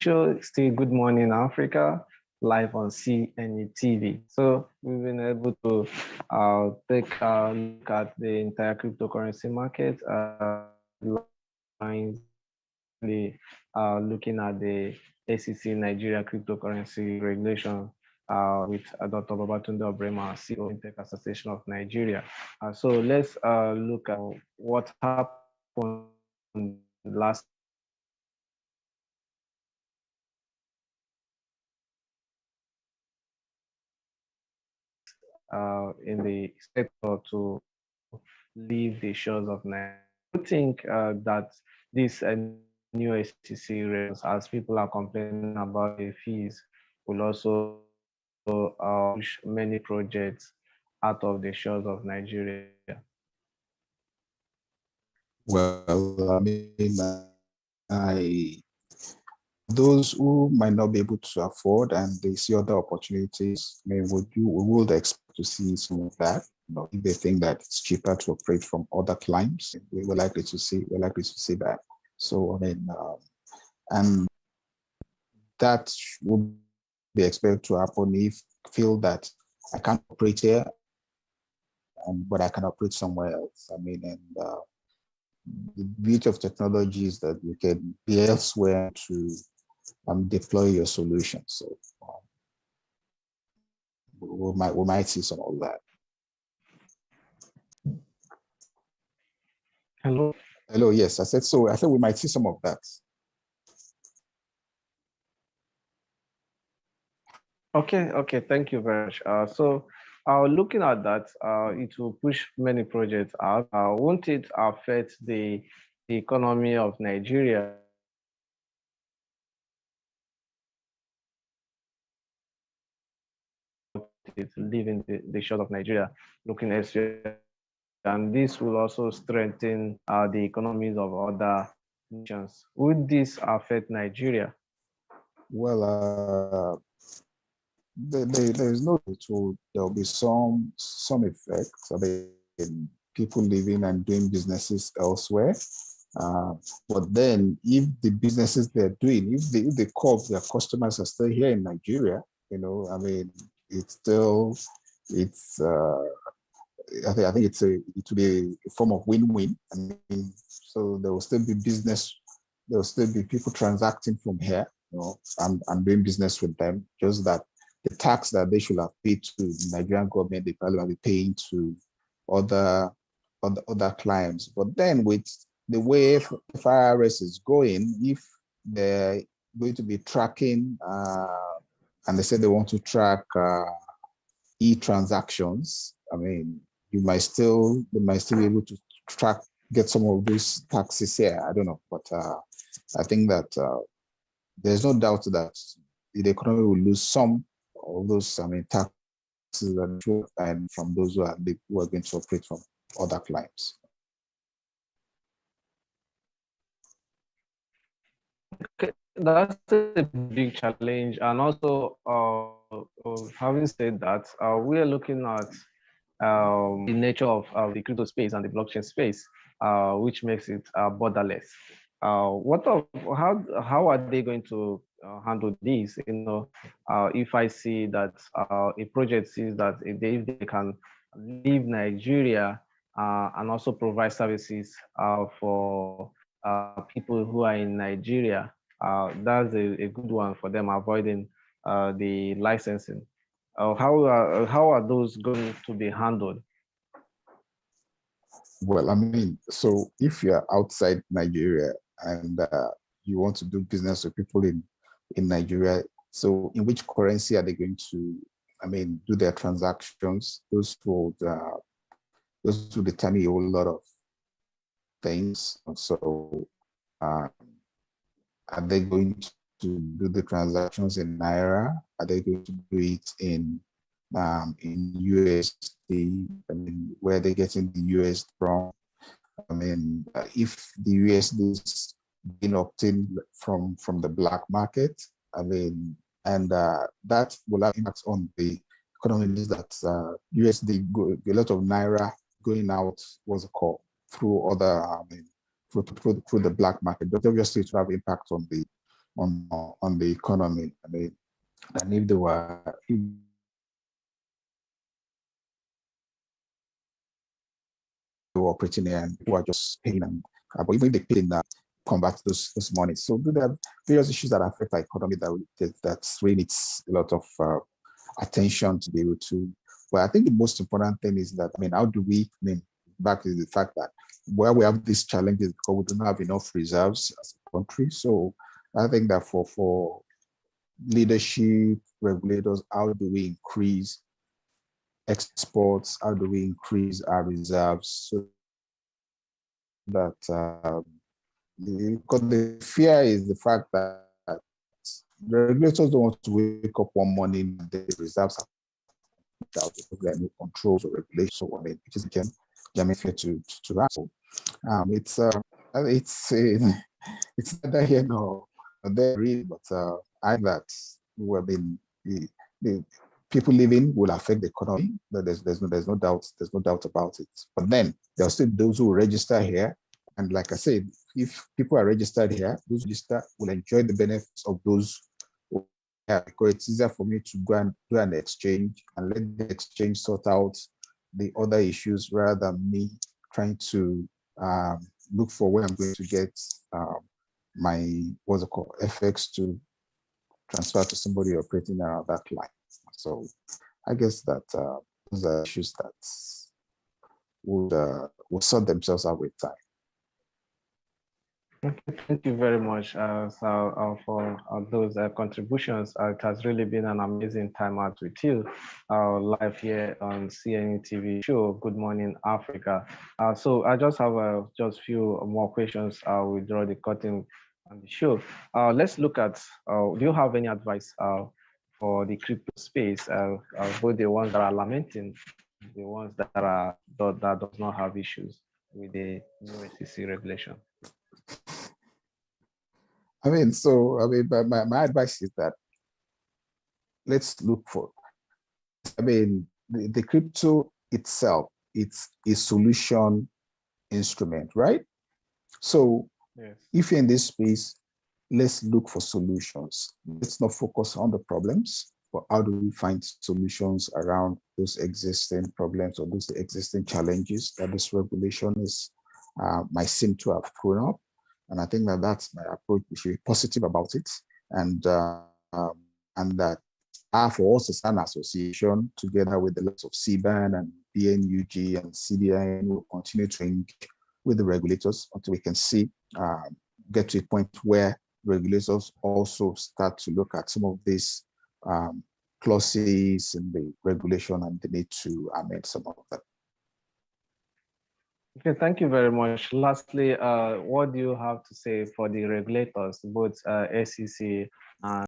show, still Good Morning Africa, live on Cnetv. So we've been able to take a look at the entire cryptocurrency market, lines, looking at the ACC Nigeria cryptocurrency regulation with Dr. Babatunde Obrema, CEO of FINTECH Association of Nigeria. So let's look at what happened last in the sector to leave the shores of Nigeria. I think that this new SEC rates, as people are complaining about the fees, will also push many projects out of the shores of Nigeria. Well, I mean, those who might not be able to afford and they see other opportunities, I mean, we would expect to see some of that. You know, if they think that it's cheaper to operate from other clients, we're likely to see that. So, I mean, and that would be expected to happen if feel that I can't operate here, but I can operate somewhere else. I mean, and the beauty of technology is that you can be elsewhere to deploy your solution. So we might see some of that. Hello. Yes, I said so. I said we might see some of that. Okay. Thank you very much. So, looking at that, it will push many projects out. Won't it affect the economy of Nigeria? Leaving the shores of Nigeria, looking elsewhere, and this will also strengthen the economies of other nations. Would this affect Nigeria? Well, there is no tool. There will be some effects. I mean, people living and doing businesses elsewhere. But then, if the businesses they're doing, if the core of their customers are still here in Nigeria, you know, I mean, it's I think it will be a form of win-win. I mean, so there will still be business, there will still be people transacting from here, you know, and doing business with them. Just that the tax that they should have paid to the Nigerian government, they probably will be paying to other clients. But then with the way FIRS is going, if they're going to be tracking, and they said they want to track e-transactions, I mean, they might still be able to get some of those taxes here. I don't know, but I think that there's no doubt that the economy will lose some of those, I mean, taxes and from those who are going to operate from other clients. Okay, that's a big challenge, and also having said that, we are looking at the nature of the crypto space and the blockchain space, which makes it borderless. How are they going to handle this? You know, if I see that a project sees that if they can leave Nigeria and also provide services for people who are in Nigeria, that's a good one for them, avoiding the licensing. How are those going to be handled? Well, I mean, so if you're outside Nigeria and you want to do business with people in Nigeria, so in which currency are they going to, I mean, do their transactions? Those will determine a whole lot of things. So are they going to do the transactions in Naira? Are they going to do it in USD? I mean, where are they getting the USD from? I mean, if the USD is being obtained from the black market, I mean, and that will have impact on the economy. That USD, a lot of Naira going out, what's it called, through other, I mean, through the black market. But obviously, it will have impact on the on the economy. I mean, and if they were operating there and people are just paying them, but even if they pay in that, convert those money. So there are various issues that affect the economy that really needs a lot of attention to be able to. But I think the most important thing is that, I mean, how do we, I mean, back to the fact that where we have these challenges because we don't have enough reserves as a country. So I think that for leadership, regulators, how do we increase exports? How do we increase our reserves so that because the fear is the fact that the regulators don't want to wake up one morning and the reserves are out because there are no controls or regulations. So on it, which is German fear to that. So it's neither here nor there really, but I that well, the people living will affect the economy. There's no doubt about it. But then there are still those who register here, and like I said, if people are registered here, those register will enjoy the benefits of those. Because it's easier for me to go and do an exchange and let the exchange sort out the other issues rather than me trying to look for where I'm going to get my what's it called FX to transfer to somebody operating around that line. So I guess that those are issues that would sort themselves out with time. Okay, thank you very much for those contributions. It has really been an amazing time out with you live here on Cnetv show, Good Morning Africa. So I just have just few more questions. We draw the curtain on the show. Let's look at, do you have any advice for the crypto space, both the ones that are lamenting, the ones that does not have issues with the new SEC regulation? My advice is that let's look for, the crypto itself, it's a solution instrument, right? So yes. If you're in this space, let's look for solutions. Let's not focus on the problems, but how do we find solutions around those existing problems or those existing challenges that this regulation might seem to have thrown up. And I think that that's my approach. We should be positive about it, and that for us as an association, together with the likes of CBAN and BNUG and CDIN, will continue to engage with the regulators until we can see get to a point where regulators also start to look at some of these clauses in the regulation and the need to amend some of them. Okay, thank you very much. Lastly, what do you have to say for the regulators, both SEC and